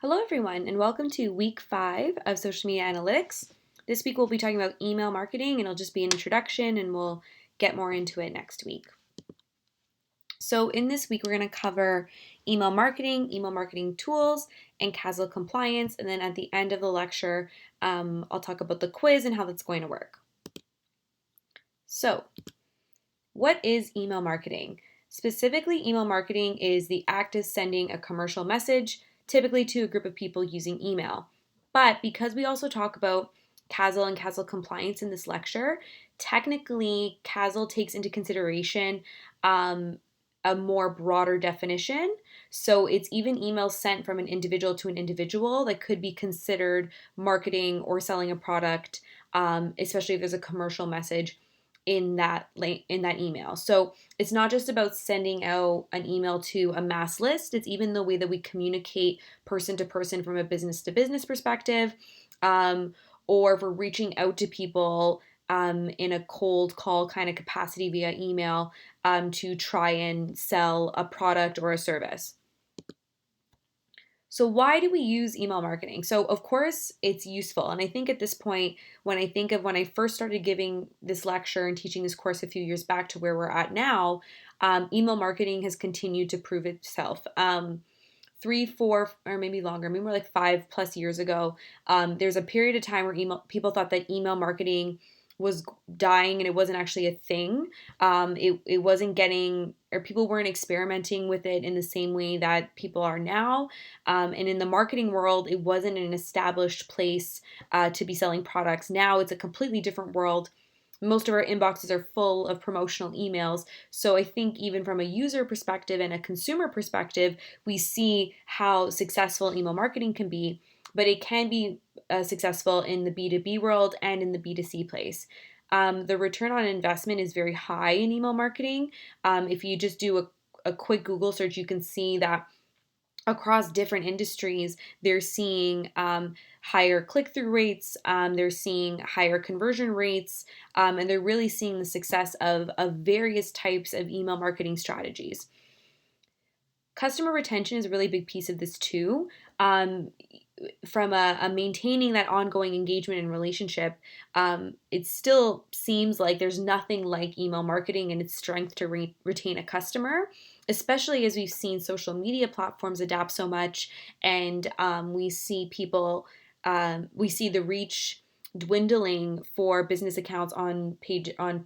Hello, everyone, and welcome to week 5 of Social Media Analytics. This week we'll be talking about email marketing, and it'll just be an introduction, and we'll get more into it next week. So, in this week, we're going to cover email marketing tools, and CASL compliance, and then at the end of the lecture, I'll talk about the quiz and how that's going to work. So, what is email marketing? Specifically, email marketing is the act of sending a commercial message, typically to a group of people using email. But because we also talk about CASL and CASL compliance in this lecture, technically CASL takes into consideration a more broader definition. So it's even emails sent from an individual to an individual that could be considered marketing or selling a product, especially if there's a commercial message in that email. So it's not just about sending out an email to a mass list. It's even the way that we communicate person to person from a business to business perspective, or if we're reaching out to people in a cold call kind of capacity via email to try and sell a product or a service. So why do we use email marketing? So of course it's useful. And I think at this point, when I think of when I first started giving this lecture and teaching this course a few years back to where we're at now, email marketing has continued to prove itself. 3, 4, or maybe longer, maybe more like 5+ years ago, there's a period of time where people thought that email marketing was dying and it wasn't actually a thing. It wasn't getting, or people weren't experimenting with it in the same way that people are now. And in the marketing world, it wasn't an established place to be selling products. Now it's a completely different world. Most of our inboxes are full of promotional emails. So I think even from a user perspective and a consumer perspective, we see how successful email marketing can be, but it can be successful in the B2B world and in the B2C place. The return on investment is very high in email marketing. If you just do a quick Google search, you can see that across different industries, they're seeing higher click-through rates, they're seeing higher conversion rates, and they're really seeing the success of various types of email marketing strategies. Customer retention is a really big piece of this too. From a maintaining that ongoing engagement and relationship, it still seems like there's nothing like email marketing and its strength to retain a customer, especially as we've seen social media platforms adapt so much, and we see the reach dwindling for business accounts on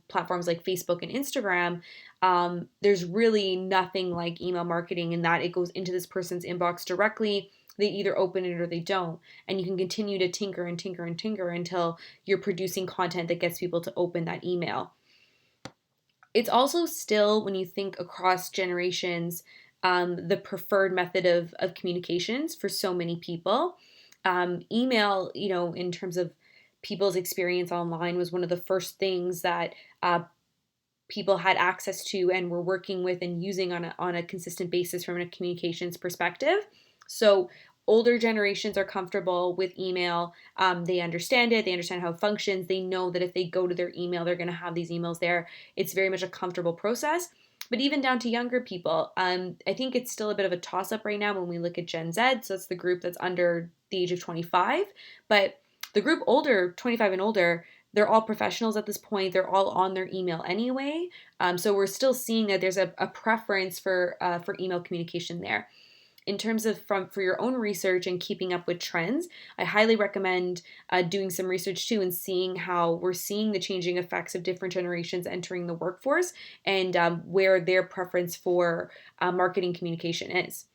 platforms like Facebook and Instagram. There's really nothing like email marketing in that it goes into this person's inbox directly. They either open it or they don't. And you can continue to tinker and tinker and tinker until you're producing content that gets people to open that email. It's also still, when you think across generations, the preferred method of communications for so many people. Email, in terms of people's experience online, was one of the first things that people had access to and were working with and using on a consistent basis from a communications perspective. So older generations are comfortable with email. They understand it. They understand how it functions. They know that if they go to their email, they're going to have these emails there. It's very much a comfortable process. But even down to younger people, I think it's still a bit of a toss-up right now when we look at Gen Z. So it's the group that's under the age of 25. But the group older, 25 and older, they're all professionals at this point. They're all on their email anyway. So we're still seeing that there's a preference for email communication there. In terms of for your own research and keeping up with trends, I highly recommend doing some research too and seeing how we're seeing the changing effects of different generations entering the workforce and where their preference for marketing communication is.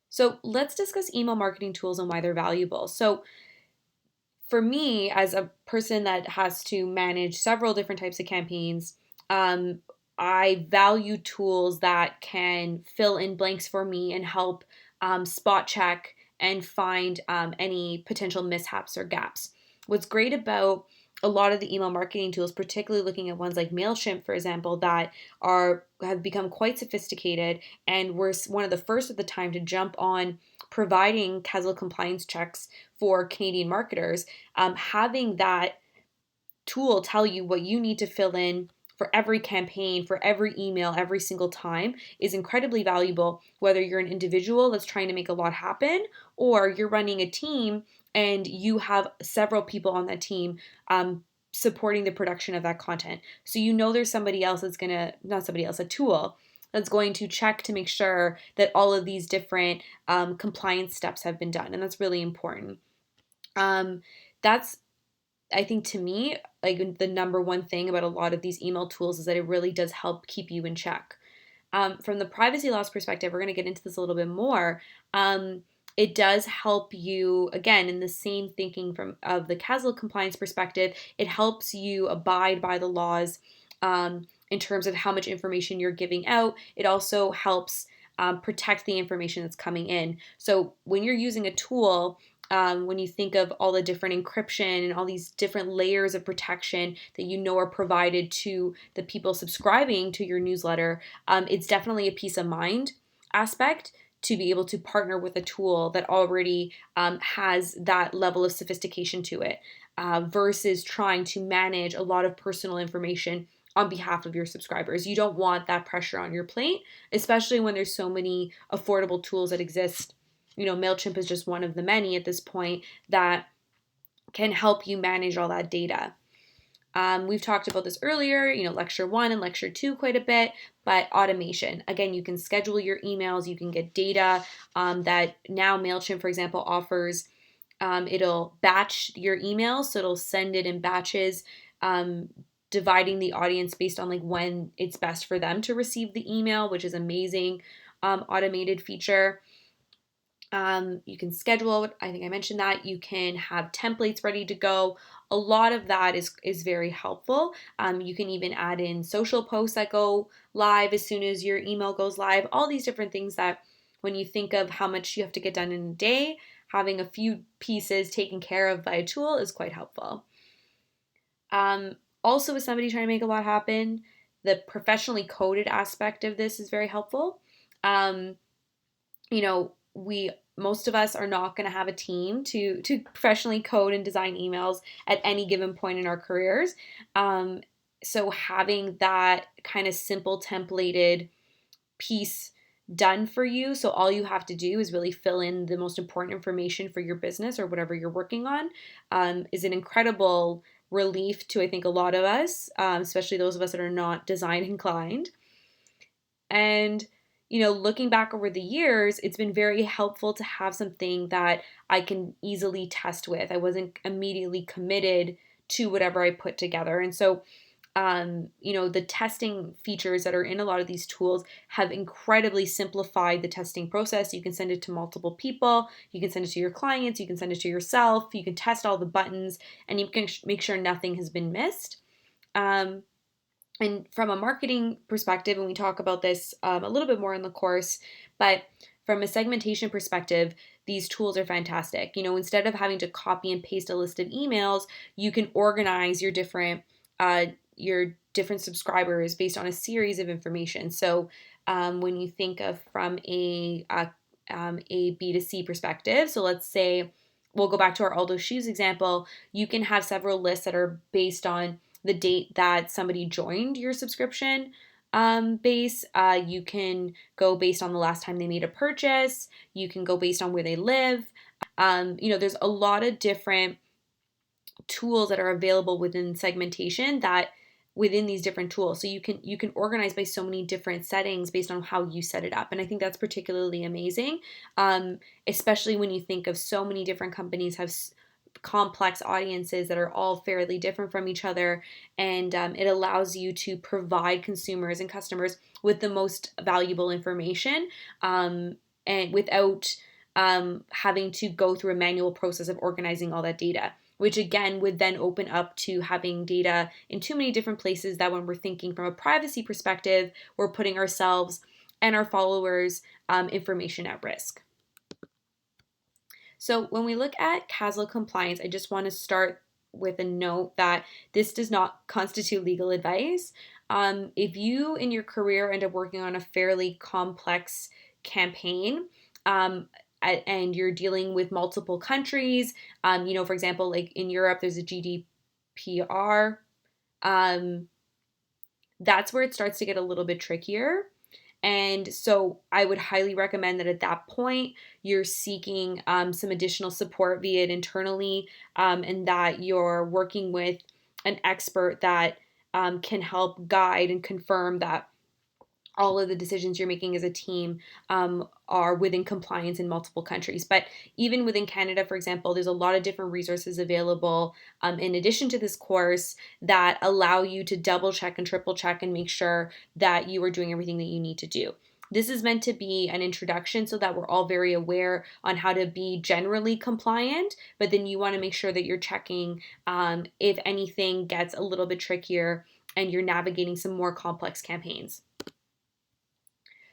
So let's discuss email marketing tools and why they're valuable. So for me, as a person that has to manage several different types of campaigns, I value tools that can fill in blanks for me and help spot check and find any potential mishaps or gaps. What's great about a lot of the email marketing tools, particularly looking at ones like MailChimp, for example, that have become quite sophisticated and were one of the first at the time to jump on providing CASL compliance checks for Canadian marketers, having that tool tell you what you need to fill in for every campaign, for every email, every single time is incredibly valuable, whether you're an individual that's trying to make a lot happen or you're running a team and you have several people on that team supporting the production of that content. So you know there's somebody else that's gonna, not somebody else, a tool that's going to check to make sure that all of these different compliance steps have been done. And that's really important. That's, I think, to me, like the number one thing about a lot of these email tools is that it really does help keep you in check. From the privacy loss perspective, we're going to get into this a little bit more. It does help you, again, in the same thinking from of the CASL compliance perspective, it helps you abide by the laws in terms of how much information you're giving out. It also helps protect the information that's coming in. So when you're using a tool, when you think of all the different encryption and all these different layers of protection that you know are provided to the people subscribing to your newsletter, it's definitely a peace of mind aspect to be able to partner with a tool that already has that level of sophistication to it versus trying to manage a lot of personal information on behalf of your subscribers. You don't want that pressure on your plate, especially when there's so many affordable tools that exist. You know, MailChimp is just one of the many at this point that can help you manage all that data. We've talked about this earlier, you know, lecture 1 and lecture 2 quite a bit, but automation. Again, you can schedule your emails, you can get data that now MailChimp, for example, offers. It'll batch your emails, so it'll send it in batches, dividing the audience based on like when it's best for them to receive the email, which is amazing automated feature. You can schedule, I think I mentioned that. You can have templates ready to go. A lot of that is very helpful. You can even add in social posts that go live as soon as your email goes live. All these different things that when you think of how much you have to get done in a day, having a few pieces taken care of by a tool is quite helpful. Also, with somebody trying to make a lot happen, the professionally coded aspect of this is very helpful. You know, most of us are not going to have a team to professionally code and design emails at any given point in our careers. So having that kind of simple templated piece done for you, so all you have to do is really fill in the most important information for your business or whatever you're working on, is an incredible relief to, I think, a lot of us, especially those of us that are not design inclined. And you know, looking back over the years, it's been very helpful to have something that I can easily test with. I wasn't immediately committed to whatever I put together. And so, you know, the testing features that are in a lot of these tools have incredibly simplified the testing process. You can send it to multiple people, you can send it to your clients, you can send it to yourself, you can test all the buttons, and you can make sure nothing has been missed. And from a marketing perspective, and we talk about this a little bit more in the course, but from a segmentation perspective, these tools are fantastic. You know, instead of having to copy and paste a list of emails, you can organize your different subscribers based on a series of information. So when you think of from a B2C perspective, so let's say we'll go back to our Aldo Shoes example, you can have several lists that are based on the date that somebody joined your subscription base. You can go based on the last time they made a purchase. You can go based on where they live. You know, there's a lot of different tools that are available within segmentation that within these different tools. So you can organize by so many different settings based on how you set it up. And I think that's particularly amazing, especially when you think of so many different companies have complex audiences that are all fairly different from each other, and it allows you to provide consumers and customers with the most valuable information and without having to go through a manual process of organizing all that data, which again would then open up to having data in too many different places that when we're thinking from a privacy perspective, we're putting ourselves and our followers information at risk. So when we look at CASL compliance, I just want to start with a note that this does not constitute legal advice. If you in your career end up working on a fairly complex campaign, and you're dealing with multiple countries, you know, for example, like in Europe, there's a GDPR. that's where it starts to get a little bit trickier. And so I would highly recommend that at that point, you're seeking some additional support via it internally, and that you're working with an expert that can help guide and confirm that all of the decisions you're making as a team are within compliance in multiple countries. But even within Canada, for example, there's a lot of different resources available in addition to this course that allow you to double check and triple check and make sure that you are doing everything that you need to do. This is meant to be an introduction so that we're all very aware on how to be generally compliant, but then you want to make sure that you're checking if anything gets a little bit trickier and you're navigating some more complex campaigns.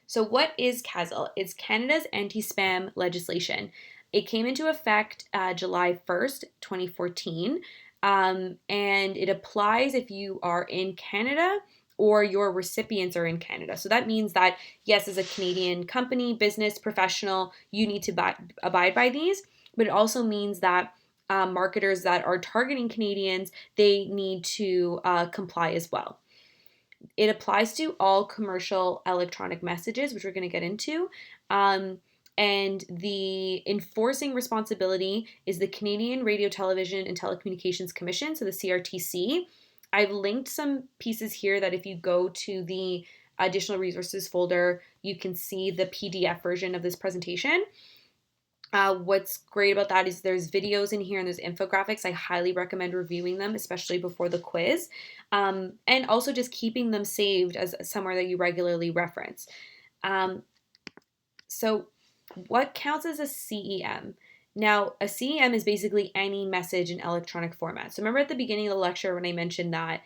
So what is CASL? It's Canada's anti-spam legislation. It came into effect July 1st, 2014, and it applies if you are in Canada or your recipients are in Canada. So that means that, yes, as a Canadian company, business, professional, you need to abide by these, but it also means that marketers that are targeting Canadians, they need to comply as well. It applies to all commercial electronic messages, which we're going to get into. And the enforcing responsibility is the Canadian Radio, Television, and Telecommunications Commission, so the CRTC. I've linked some pieces here that if you go to the additional resources folder, you can see the PDF version of this presentation. What's great about that is there's videos in here and there's infographics. I highly recommend reviewing them, especially before the quiz, and also just keeping them saved as somewhere that you regularly reference. So what counts as a CEM? Now, a CEM is basically any message in electronic format. So remember at the beginning of the lecture when I mentioned that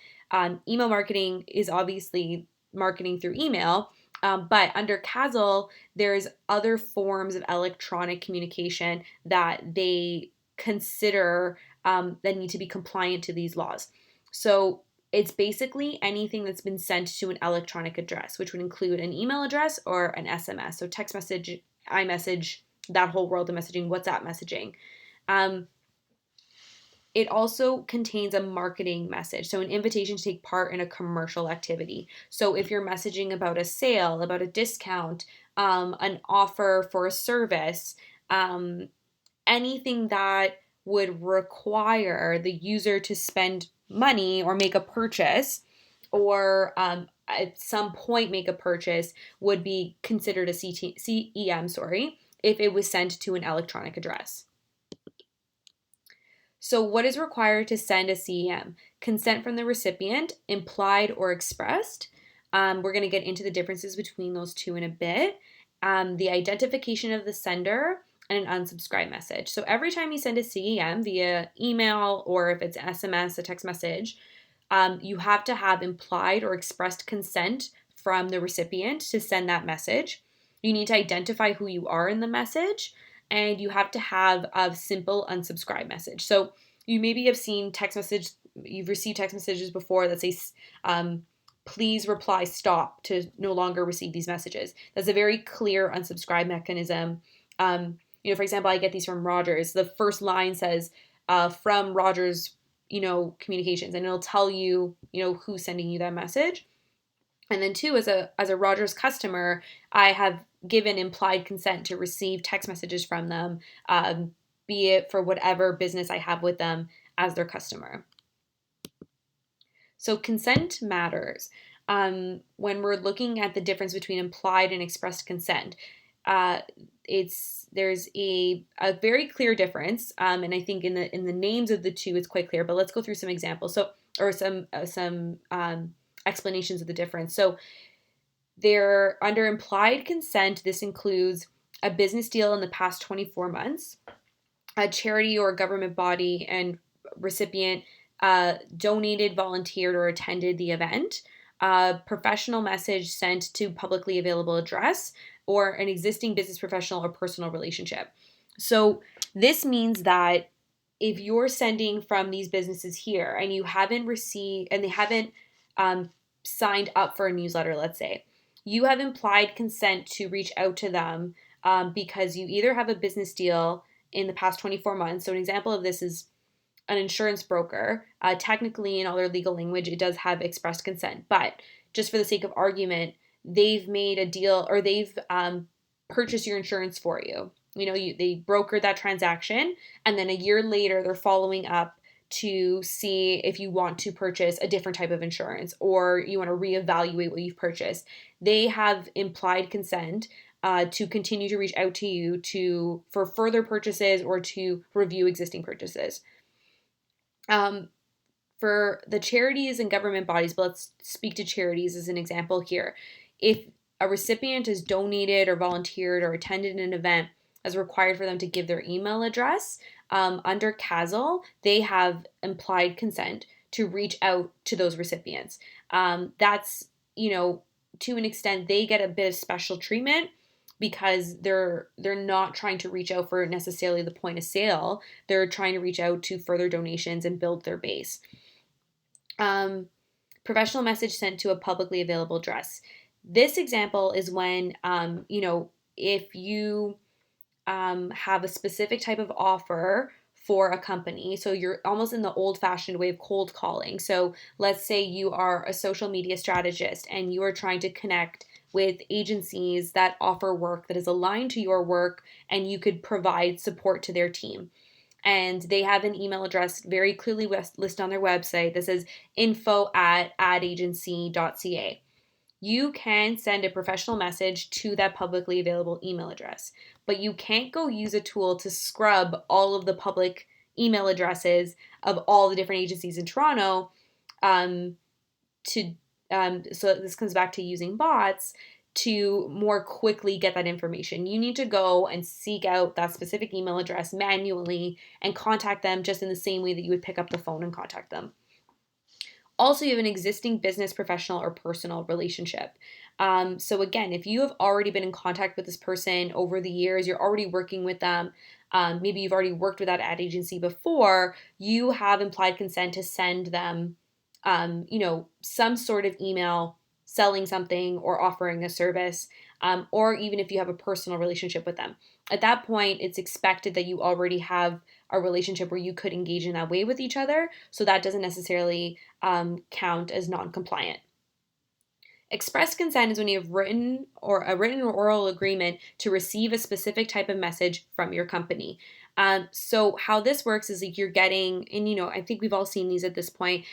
email marketing is obviously marketing through email, but under CASL, there's other forms of electronic communication that they consider that need to be compliant to these laws. So it's basically anything that's been sent to an electronic address, which would include an email address or an SMS. So text message, iMessage, that whole world of messaging, WhatsApp messaging. It also contains a marketing message, so an invitation to take part in a commercial activity. So if you're messaging about a sale, about a discount, an offer for a service, anything that would require the user to spend money or make a purchase, or at some point make a purchase, would be considered a CEM, if it was sent to an electronic address. So what is required to send a CEM? Consent from the recipient, implied or expressed. We're going to get into the differences between those two in a bit. The identification of the sender and an unsubscribe message. So every time you send a CEM via email or if it's SMS, a text message, you have to have implied or expressed consent from the recipient to send that message. You need to identify who you are in the message, and you have to have a simple unsubscribe message. So you maybe have seen you've received text messages before that say, please reply stop to no longer receive these messages. That's a very clear unsubscribe mechanism. For example, I get these from Rogers. The first line says, from Rogers, communications, and it'll tell you, who's sending you that message. And then two, as a Rogers customer, I have given implied consent to receive text messages from them, be it for whatever business I have with them as their customer. So consent matters. When we're looking at the difference between implied and expressed consent, there's a very clear difference, and I think in the names of the two it's quite clear. But let's go through some examples. Or some explanations of the difference. So they're under implied consent. This includes a business deal in the past 24 months, a charity or government body and recipient donated, volunteered, or attended the event, a professional message sent to publicly available address, or an existing business professional or personal relationship. So this means that if you're sending from these businesses here and you haven't received, and they haven't signed up for a newsletter, let's say, you have implied consent to reach out to them because you either have a business deal in the past 24 months. So an example of this is an insurance broker. Technically, in all their legal language, it does have expressed consent, but just for the sake of argument, they've made a deal or they've purchased your insurance for you. They brokered that transaction, and then a year later, they're following up to see if you want to purchase a different type of insurance or you want to reevaluate what you've purchased. They have implied consent to continue to reach out to you for further purchases or to review existing purchases. For the charities and government bodies, but let's speak to charities as an example here. If a recipient has donated or volunteered or attended an event as required for them to give their email address, under CASL, they have implied consent to reach out to those recipients. That's, to an extent, they get a bit of special treatment because they're not trying to reach out for necessarily the point of sale. They're trying to reach out to further donations and build their base. Professional message sent to a publicly available address. This example is when, if you have a specific type of offer for a company. So you're almost in the old-fashioned way of cold calling. So let's say you are a social media strategist and you are trying to connect with agencies that offer work that is aligned to your work and you could provide support to their team. And they have an email address very clearly listed on their website that says info@adagency.ca. You can send a professional message to that publicly available email address, but you can't go use a tool to scrub all of the public email addresses of all the different agencies in Toronto. So this comes back to using bots to more quickly get that information. You need to go and seek out that specific email address manually and contact them just in the same way that you would pick up the phone and contact them. Also, you have an existing business, professional, or personal relationship. So again, if you have already been in contact with this person over the years, you're already working with them, maybe you've already worked with that ad agency before, you have implied consent to send them, some sort of email selling something or offering a service, or even if you have a personal relationship with them. At that point, it's expected that you already have a relationship where you could engage in that way with each other, so that doesn't necessarily count as non-compliant. Express consent is when you have a written or oral agreement to receive a specific type of message from your company. So how this works is like you're getting, and I think we've all seen these at this point,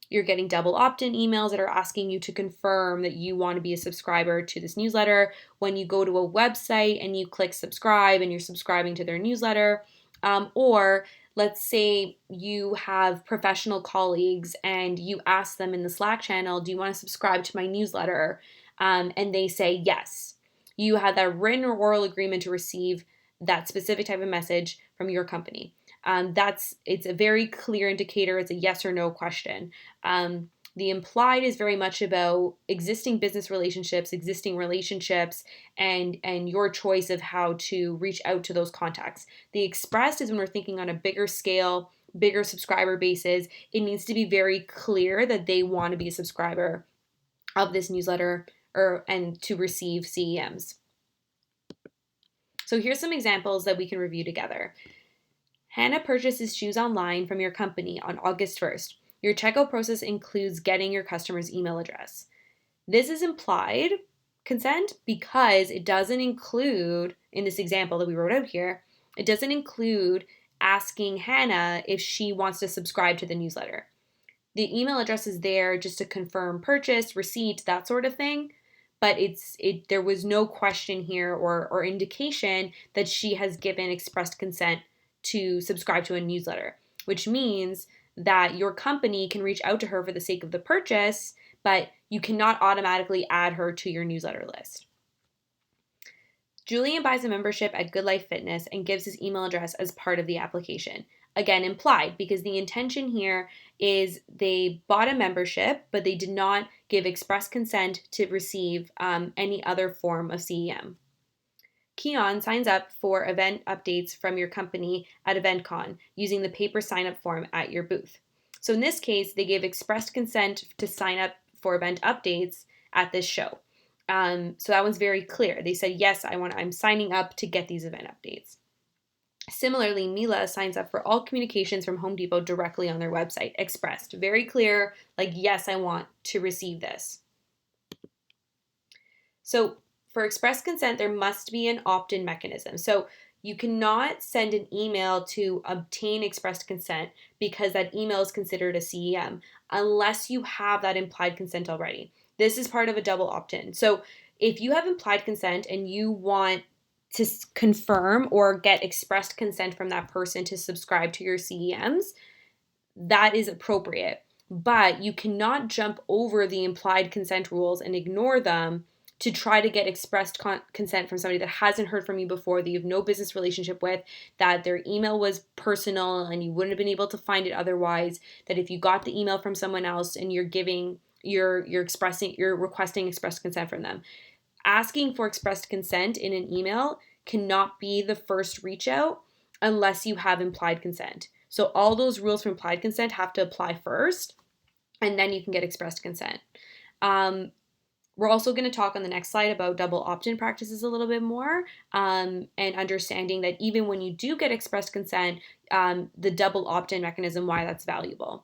you're getting double opt-in emails that are asking you to confirm that you want to be a subscriber to this newsletter. When you go to a website and you click subscribe and you're subscribing to their newsletter, or let's say you have professional colleagues and you ask them in the Slack channel, do you want to subscribe to my newsletter? And they say yes. You have that written or oral agreement to receive that specific type of message from your company. It's a very clear indicator. It's a yes or no question. The implied is very much about existing business relationships, and your choice of how to reach out to those contacts. The expressed is when we're thinking on a bigger scale, bigger subscriber bases. It needs to be very clear that they want to be a subscriber of this newsletter and to receive CEMs. So here's some examples that we can review together. Hannah purchases shoes online from your company on August 1st. Your checkout process includes getting your customer's email address. This is implied consent because it doesn't include, in this example that we wrote out here, it doesn't include asking Hannah if she wants to subscribe to the newsletter. The email address is there just to confirm purchase, receipt, that sort of thing, but there was no question here or indication that she has given expressed consent to subscribe to a newsletter, which means that your company can reach out to her for the sake of the purchase, but you cannot automatically add her to your newsletter list. Julian buys a membership at Good Life Fitness and gives his email address as part of the application. Again, implied, because the intention here is they bought a membership, but they did not give express consent to receive any other form of CEM. Keon signs up for event updates from your company at EventCon using the paper sign-up form at your booth. So in this case, they gave expressed consent to sign up for event updates at this show. So that one's very clear. They said, yes, I'm signing up to get these event updates. Similarly, Mila signs up for all communications from Home Depot directly on their website, expressed. Very clear, like, yes, I want to receive this. So for express consent, there must be an opt-in mechanism. So you cannot send an email to obtain expressed consent because that email is considered a CEM unless you have that implied consent already. This is part of a double opt-in. So if you have implied consent and you want to confirm or get expressed consent from that person to subscribe to your CEMs, that is appropriate. But you cannot jump over the implied consent rules and ignore them to try to get expressed consent from somebody that hasn't heard from you before, that you have no business relationship with, that their email was personal and you wouldn't have been able to find it otherwise, that if you got the email from someone else and you're requesting expressed consent from them. Asking for expressed consent in an email cannot be the first reach out unless you have implied consent. So all those rules for implied consent have to apply first, and then you can get expressed consent. We're also going to talk on the next slide about double opt-in practices a little bit more, and understanding that even when you do get expressed consent, the double opt-in mechanism, why that's valuable.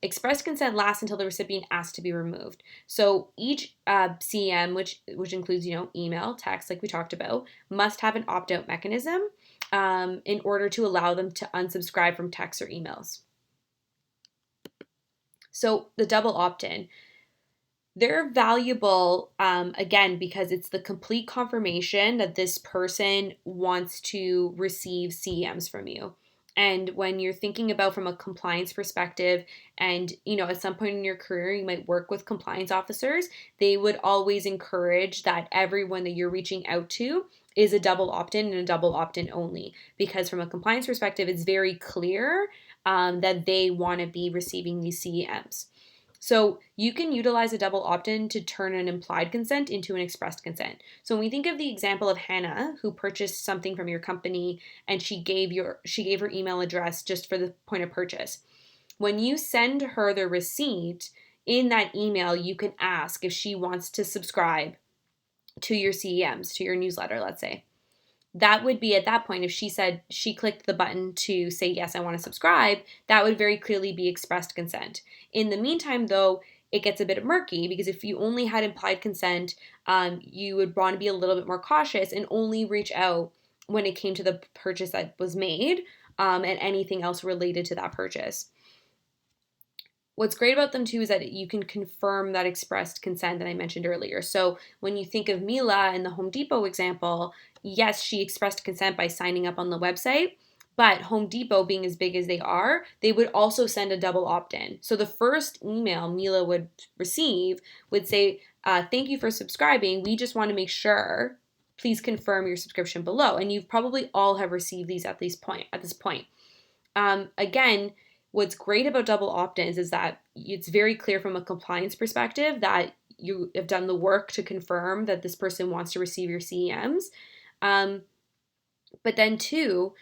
Express consent lasts until the recipient asks to be removed. So each CM, which includes email, text, like we talked about, must have an opt-out mechanism in order to allow them to unsubscribe from texts or emails. So the double opt-in, they're valuable, again, because it's the complete confirmation that this person wants to receive CEMs from you. And when you're thinking about from a compliance perspective, and at some point in your career, you might work with compliance officers, they would always encourage that everyone that you're reaching out to is a double opt-in and a double opt-in only. Because from a compliance perspective, it's very clear that they want to be receiving these CEMs. So you can utilize a double opt-in to turn an implied consent into an expressed consent. So when we think of the example of Hannah, who purchased something from your company and she gave her email address just for the point of purchase. When you send her the receipt, in that email, you can ask if she wants to subscribe to your CEMs, to your newsletter, let's say. That would be at that point, if she said she clicked the button to say, yes, I want to subscribe, that would very clearly be expressed consent. In the meantime, though, it gets a bit murky because if you only had implied consent, you would want to be a little bit more cautious and only reach out when it came to the purchase that was made and anything else related to that purchase. What's great about them too is that you can confirm that expressed consent that I mentioned earlier. So when you think of Mila in the Home Depot example, yes, she expressed consent by signing up on the website, but Home Depot, being as big as they are, they would also send a double opt-in. So the first email Mila would receive would say, thank you for subscribing. We just want to make sure, please confirm your subscription below. And you've probably all have received these at this point. Again, what's great about double opt-ins is that it's very clear from a compliance perspective that you have done the work to confirm that this person wants to receive your CEMs. But then too,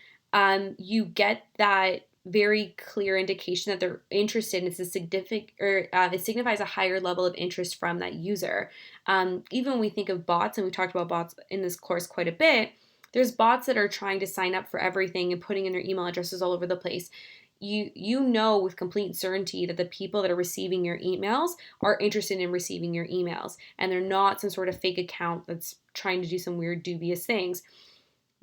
you get that very clear indication that they're interested, and it's a significant, or it signifies a higher level of interest from that user. Even when we think of bots, and we talked about bots in this course quite a bit, there's bots that are trying to sign up for everything and putting in their email addresses all over the place. You know with complete certainty that the people that are receiving your emails are interested in receiving your emails, and they're not some sort of fake account that's trying to do some weird dubious things.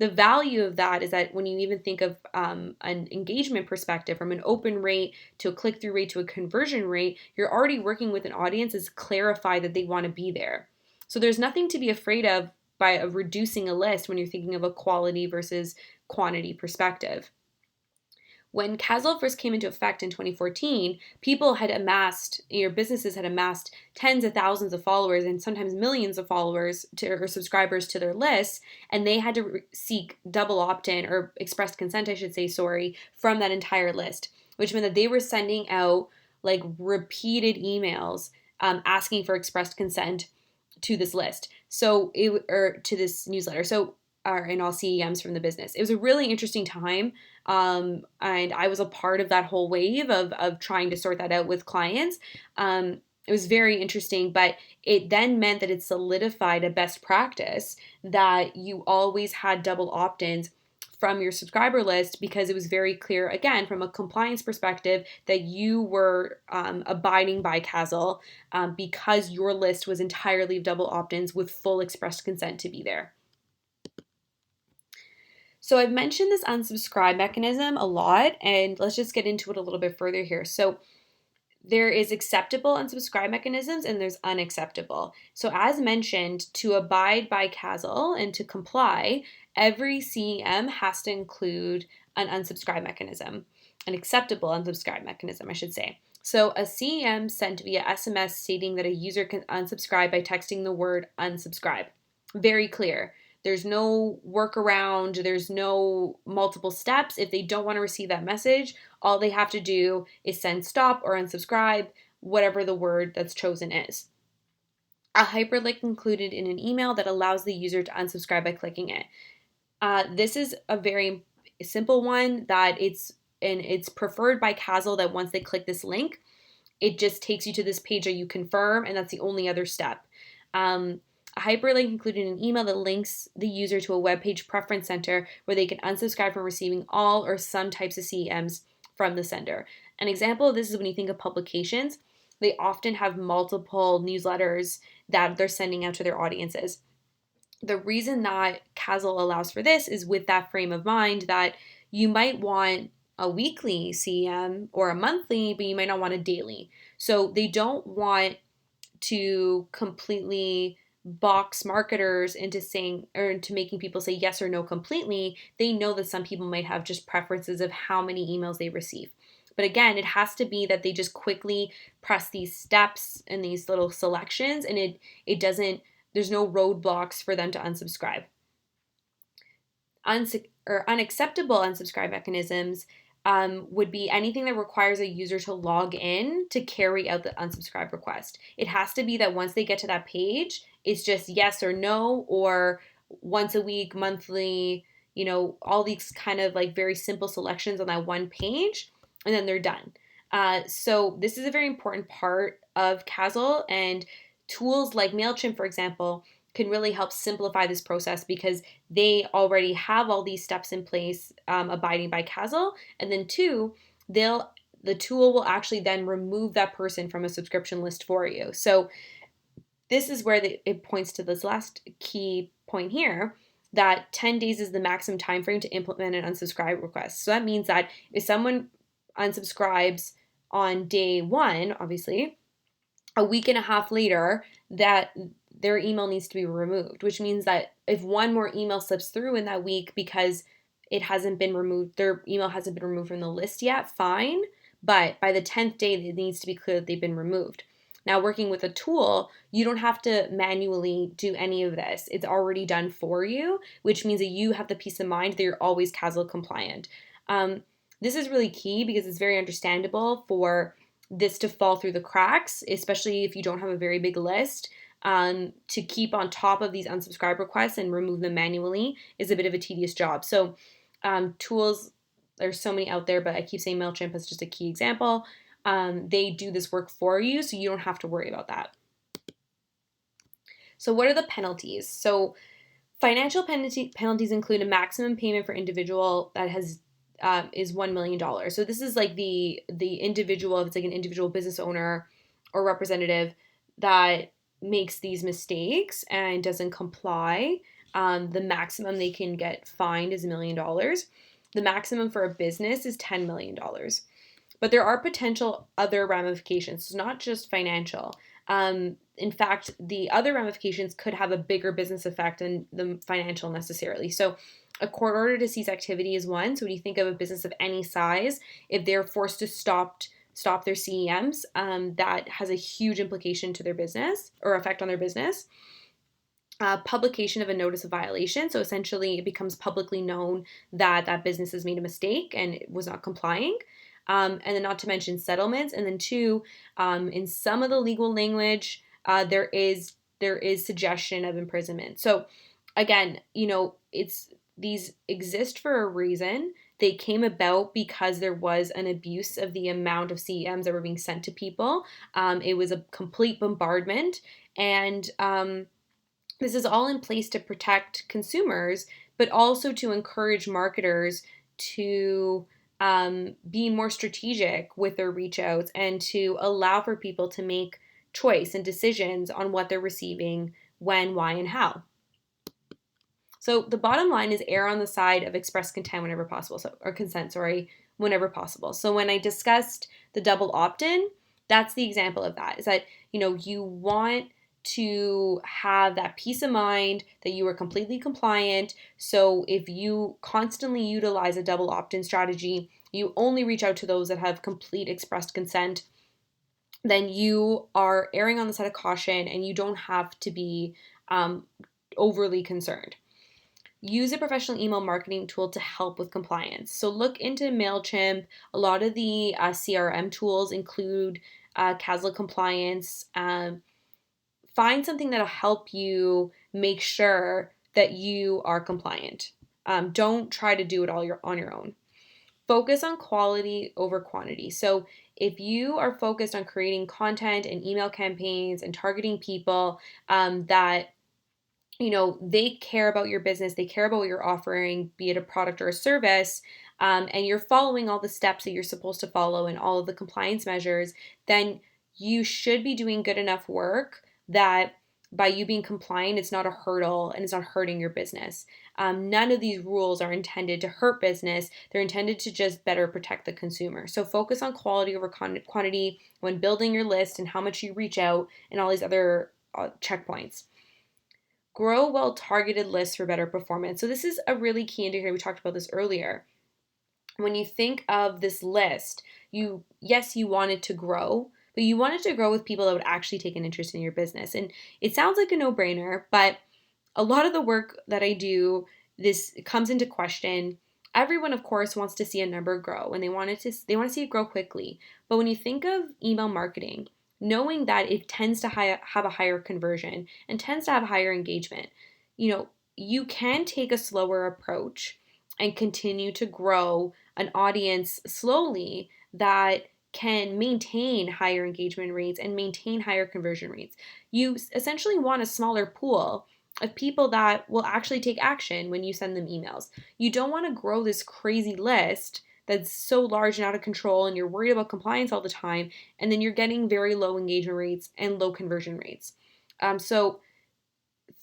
The value of that is that when you even think of an engagement perspective, from an open rate to a click-through rate to a conversion rate, you're already working with an audience that's clarified that they want to be there. So there's nothing to be afraid of by reducing a list when you're thinking of a quality versus quantity perspective. When Castle first came into effect in 2014, businesses had amassed tens of thousands of followers and sometimes millions of followers or subscribers to their lists, and they had to seek double opt-in, or expressed consent, I should say, from that entire list, which meant that they were sending out like repeated emails asking for expressed consent to this list. To this newsletter. Or in all CEMs from the business. It was a really interesting time. And I was a part of that whole wave of trying to sort that out with clients. It was very interesting, but it then meant that it solidified a best practice that you always had double opt-ins from your subscriber list because it was very clear, again, from a compliance perspective, that you were abiding by CASL because your list was entirely of double opt-ins with full express consent to be there. So I've mentioned this unsubscribe mechanism a lot, and let's just get into it a little bit further here. So there is acceptable unsubscribe mechanisms and there's unacceptable. So as mentioned, to abide by CASL and to comply, every CEM has to include an unsubscribe mechanism, an acceptable unsubscribe mechanism, I should say. So a CEM sent via SMS stating that a user can unsubscribe by texting the word unsubscribe. Very clear. There's no workaround, there's no multiple steps. If they don't want to receive that message, all they have to do is send stop or unsubscribe, whatever the word that's chosen is. A hyperlink included in an email that allows the user to unsubscribe by clicking it. This is a very simple one that it's preferred by CASL that once they click this link, it just takes you to this page that you confirm, and that's the only other step. A hyperlink included in an email that links the user to a web page preference center where they can unsubscribe from receiving all or some types of CEMs from the sender. An example of this is when you think of publications, they often have multiple newsletters that they're sending out to their audiences. The reason that CASL allows for this is with that frame of mind that you might want a weekly CEM or a monthly, but you might not want a daily. So they don't want to completely box marketers into saying or into making people say yes or no completely. They know that some people might have just preferences of how many emails they receive. But again, it has to be that they just quickly press these steps and these little selections, and it doesn't, there's no roadblocks for them to unsubscribe. Unacceptable unsubscribe mechanisms would be anything that requires a user to log in to carry out the unsubscribe request. It has to be that once they get to that page, it's just yes or no, or once a week, monthly, all these kind of like very simple selections on that one page, and then they're done. So this is a very important part of CASL, and tools like MailChimp, for example, can really help simplify this process because they already have all these steps in place abiding by CASL. And then two, the tool will actually then remove that person from a subscription list for you. So this is where it points to this last key point here, that 10 days is the maximum time frame to implement an unsubscribe request. So that means that if someone unsubscribes on day one, obviously, a week and a half later, that their email needs to be removed, which means that if one more email slips through in that week because it hasn't been removed, their email hasn't been removed from the list yet, fine. But by the 10th day, it needs to be clear that they've been removed. Now, working with a tool, you don't have to manually do any of this. It's already done for you, which means that you have the peace of mind that you're always CASL compliant. This is really key because it's very understandable for this to fall through the cracks, especially if you don't have a very big list. To keep on top of these unsubscribe requests and remove them manually is a bit of a tedious job. So tools, there's so many out there, but I keep saying MailChimp is just a key example. They do this work for you, so you don't have to worry about that. So what are the penalties? So financial penalties include a maximum payment for individual that has is $1 million. So this is like the individual, if it's like an individual business owner or representative that makes these mistakes and doesn't comply, the maximum they can get fined is $1 million. The maximum for a business is $10 million. But there are potential other ramifications. It's not just financial. In fact, the other ramifications could have a bigger business effect than the financial necessarily. So a court order to cease activity is one. So when you think of a business of any size, if they're forced to stop their CEMs, that has a huge implication to their business or effect on their business. Publication of a notice of violation. So essentially it becomes publicly known that that business has made a mistake and was not complying. And then not to mention settlements. And then two, in some of the legal language, there is suggestion of imprisonment. So again, these exist for a reason. They came about because there was an abuse of the amount of CEMs that were being sent to people. It was a complete bombardment. And this is all in place to protect consumers but also to encourage marketers to be more strategic with their reach outs and to allow for people to make choice and decisions on what they're receiving, when, why, and how. So the bottom line is err on the side of express consent whenever possible, or consent, sorry, whenever possible. So when I discussed the double opt-in, that's the example of that. Is that, you want to have that peace of mind that you are completely compliant. So if you constantly utilize a double opt-in strategy, you only reach out to those that have complete expressed consent, then you are erring on the side of caution and you don't have to be overly concerned. Use a professional email marketing tool to help with compliance. So look into MailChimp. A lot of the CRM tools include CASLA compliance. Find something that'll help you make sure that you are compliant. Don't try to do it all on your own. Focus on quality over quantity. So if you are focused on creating content and email campaigns and targeting people that they care about your business, they care about what you're offering, be it a product or a service, and you're following all the steps that you're supposed to follow and all of the compliance measures, then you should be doing good enough work that by you being compliant, it's not a hurdle and it's not hurting your business. None of these rules are intended to hurt business. They're intended to just better protect the consumer. So focus on quality over quantity when building your list and how much you reach out and all these other checkpoints. Grow well-targeted lists for better performance. So this is a really key indicator. We talked about this earlier. When you think of this list, you want it to grow, but you want it to grow with people that would actually take an interest in your business. And it sounds like a no-brainer, but a lot of the work that I do, this comes into question. Everyone, of course, wants to see a number grow and they want to see it grow quickly. But when you think of email marketing, knowing that it tends to have a higher conversion and tends to have higher engagement, you can take a slower approach and continue to grow an audience slowly that can maintain higher engagement rates and maintain higher conversion rates. You essentially want a smaller pool of people that will actually take action when you send them emails. You don't want to grow this crazy list that's so large and out of control and you're worried about compliance all the time, and then you're getting very low engagement rates and low conversion rates. So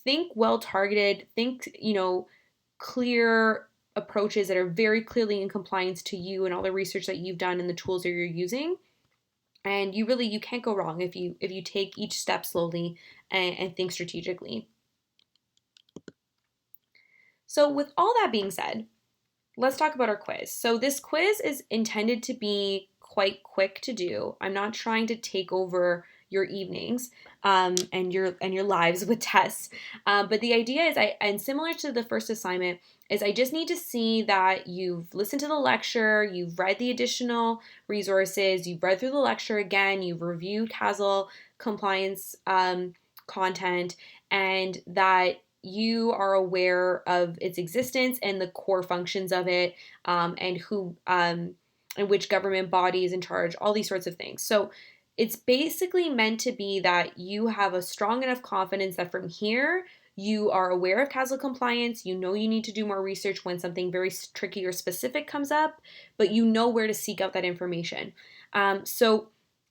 think well targeted, think, clear approaches that are very clearly in compliance to you and all the research that you've done and the tools that you're using. And you can't go wrong if you take each step slowly and think strategically. So with all that being said, let's talk about our quiz. So this quiz is intended to be quite quick to do. I'm not trying to take over your evenings and your lives with tests. But the idea is, and similar to the first assignment, is I just need to see that you've listened to the lecture, you've read the additional resources, you've read through the lecture again, you've reviewed CASL compliance content, and that you are aware of its existence and the core functions of it, and who and which government body is in charge, all these sorts of things. So it's basically meant to be that you have a strong enough confidence that from here you are aware of CASL compliance, you need to do more research when something very tricky or specific comes up, but you know where to seek out that information. So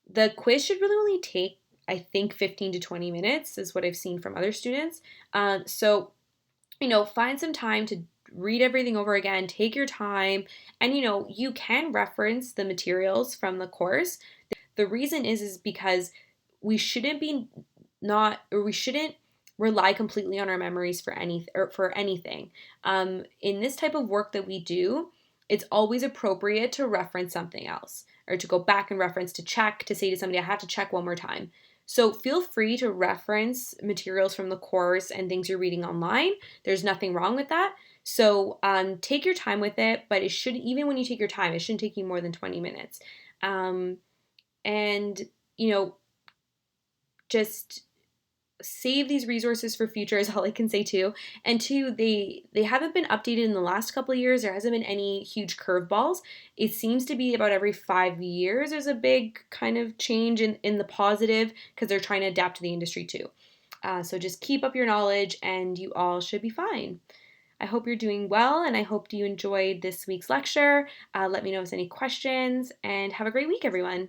the quiz should really only take, I think, 15 to 20 minutes is what I've seen from other students. So, find some time to read everything over again, take your time, and, you can reference the materials from the course. The reason is because we shouldn't rely completely on our memories for anything. In this type of work that we do, it's always appropriate to reference something else or to go back and reference, to check, to say to somebody, I have to check one more time. So feel free to reference materials from the course and things you're reading online. There's nothing wrong with that. So take your time with it, but even when you take your time, it shouldn't take you more than 20 minutes. And, just save these resources for future is all I can say too. And two, they haven't been updated in the last couple of years. There hasn't been any huge curveballs. It seems to be about every 5 years there's a big kind of change in the positive, because they're trying to adapt to the industry too. So just keep up your knowledge and you all should be fine. I hope you're doing well, and I hope you enjoyed this week's lecture. Let me know if there's any questions, and have a great week, everyone.